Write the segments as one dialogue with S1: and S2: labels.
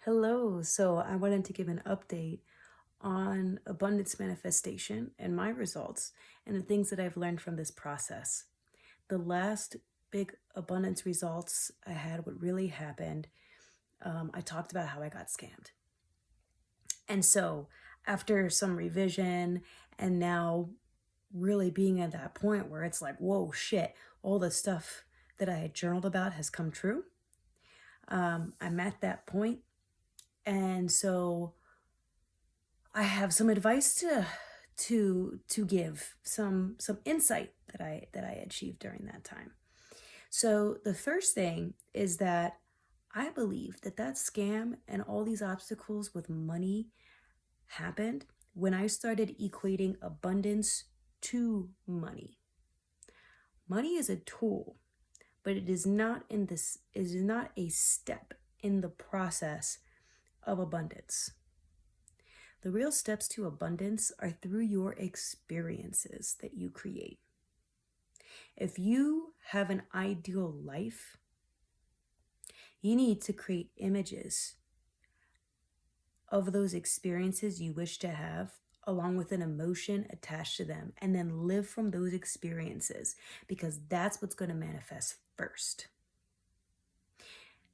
S1: Hello. So I wanted to give an update on abundance manifestation and my results and the things that I've learned from this process. The last big abundance results I had, what really happened, I talked about how I got scammed. And so after some revision and now really being at that point where it's like, whoa, shit, all the stuff that I had journaled about has come true. I'm at that point. And so I have some advice to give, some insight that I achieved during that time. So the first thing is that I believe that scam and all these obstacles with money happened when I started equating abundance to money. Money is a tool, but it is not a step in the process of abundance. The real steps to abundance are through your experiences that you create. If you have an ideal life, you need to create images of those experiences you wish to have, along with an emotion attached to them, and then live from those experiences because that's what's going to manifest first.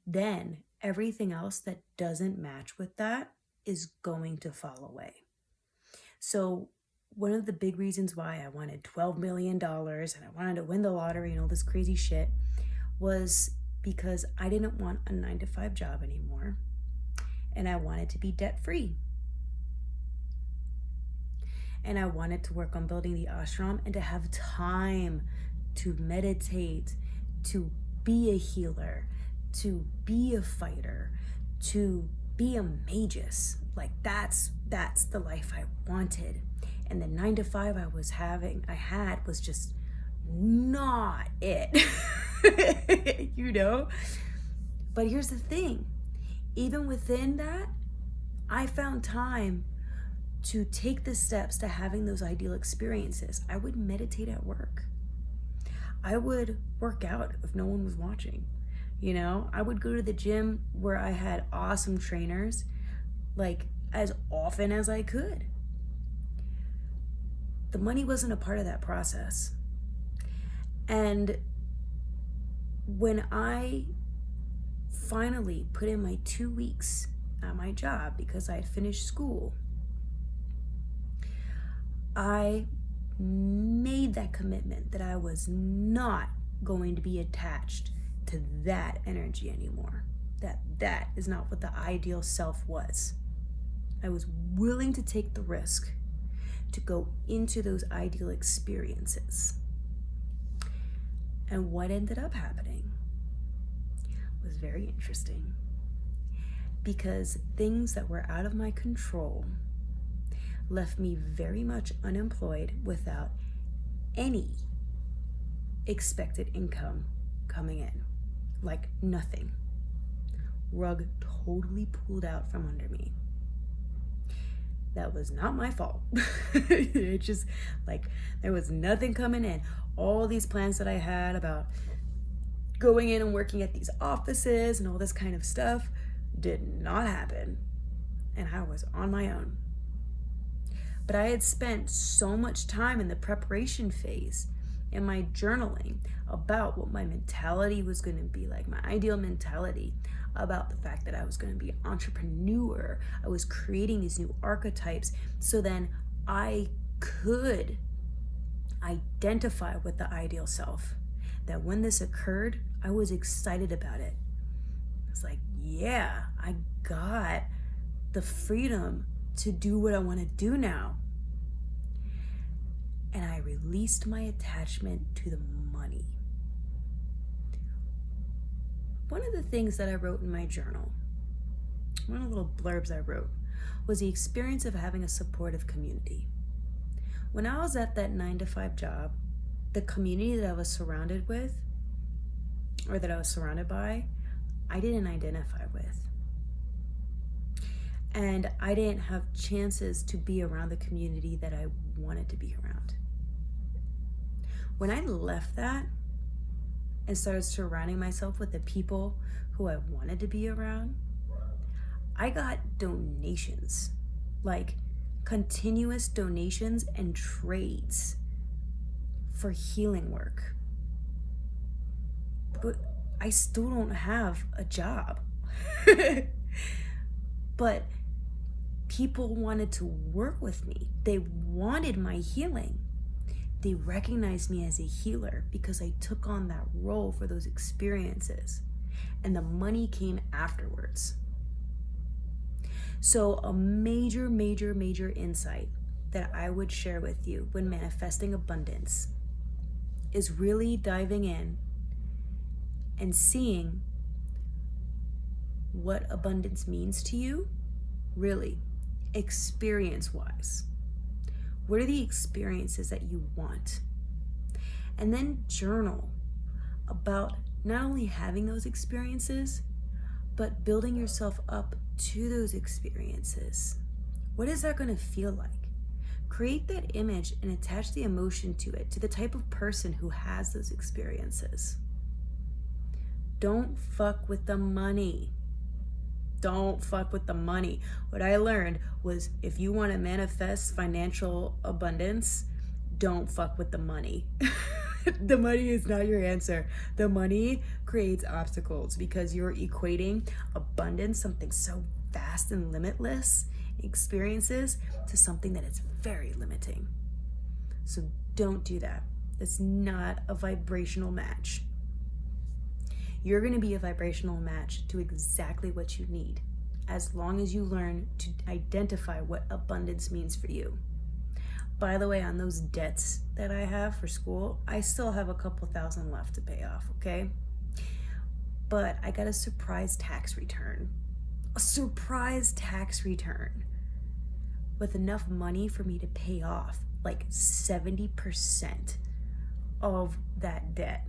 S1: Then everything else that doesn't match with that is going to fall away. So one of the big reasons why I wanted $12 million and I wanted to win the lottery and all this crazy shit was because I didn't want a 9-to-5 job anymore. And I wanted to be debt free. And I wanted to work on building the ashram and to have time to meditate, to be a healer, to be a fighter, to be a magus. Like that's the life I wanted. And the 9-to-5 I had was just not it. But here's the thing. Even within that, I found time to take the steps to having those ideal experiences. I would meditate at work. I would work out if no one was watching. I would go to the gym where I had awesome trainers, like as often as I could. The money wasn't a part of that process. And when I finally put in my 2 weeks at my job because I had finished school, I made that commitment that I was not going to be attached to that energy anymore. That is not what the ideal self was. I was willing to take the risk to go into those ideal experiences. And what ended up happening was very interesting, because things that were out of my control left me very much unemployed without any expected income coming in. Like nothing. Rug totally pulled out from under me. That was not my fault. It just there was nothing coming in. All these plans that I had about going in and working at these offices and all this kind of stuff did not happen. And I was on my own. But I had spent so much time in the preparation phase in my journaling about what my mentality was going to be like, my ideal mentality, about the fact that I was going to be an entrepreneur. I was creating these new archetypes so then I could identify with the ideal self. That when this occurred, I was excited about it. It's like, yeah, I got the freedom to do what I want to do now. And I released my attachment to the money. One of the things that I wrote in my journal, one of the little blurbs I wrote, was the experience of having a supportive community. When I was at that 9-to-5 job, the community that I was surrounded with, or that I was surrounded by, I didn't identify with. And I didn't have chances to be around the community that I wanted to be around. When I left that and started surrounding myself with the people who I wanted to be around, I got donations, like continuous donations and trades for healing work. But I still don't have a job. But people wanted to work with me. They wanted my healing. They recognized me as a healer because I took on that role for those experiences. And the money came afterwards. So a major insight that I would share with you when manifesting abundance is really diving in and seeing what abundance means to you, really, experience-wise. What are the experiences that you want? And then journal about not only having those experiences, but building yourself up to those experiences. What is that going to feel like? Create that image and attach the emotion to it, to the type of person who has those experiences. Don't fuck with the money. Don't fuck with the money. What I learned was if you want to manifest financial abundance, don't fuck with the money. The money is not your answer. The money creates obstacles because you're equating abundance, something so vast and limitless, experiences, to something that is very limiting. So don't do that. It's not a vibrational match. You're going to be a vibrational match to exactly what you need, as long as you learn to identify what abundance means for you. By the way, on those debts that I have for school, I still have a couple thousand left to pay off, okay? But I got a surprise tax return. A surprise tax return with enough money for me to pay off like 70% of that debt.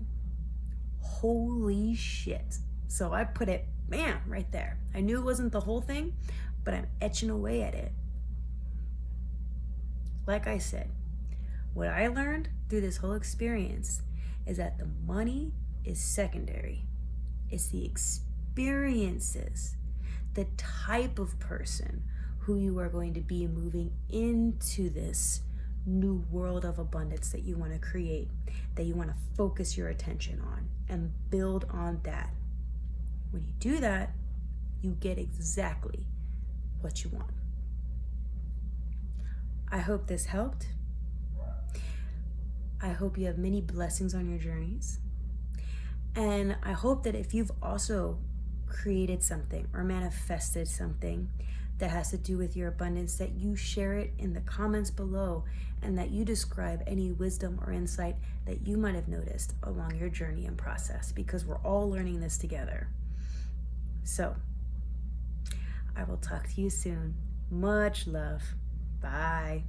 S1: Holy shit. So I put it, bam, right there. I knew it wasn't the whole thing, but I'm etching away at it. Like I said, what I learned through this whole experience is that the money is secondary. It's the experiences, the type of person who you are going to be moving into this new world of abundance that you want to create, that you want to focus your attention on and build on that. When you do that, you get exactly what you want. I hope this helped. I hope you have many blessings on your journeys. And I hope that if you've also created something or manifested something that has to do with your abundance, that you share it in the comments below and that you describe any wisdom or insight that you might have noticed along your journey and process, because we're all learning this together. So I will talk to you soon. Much love. Bye.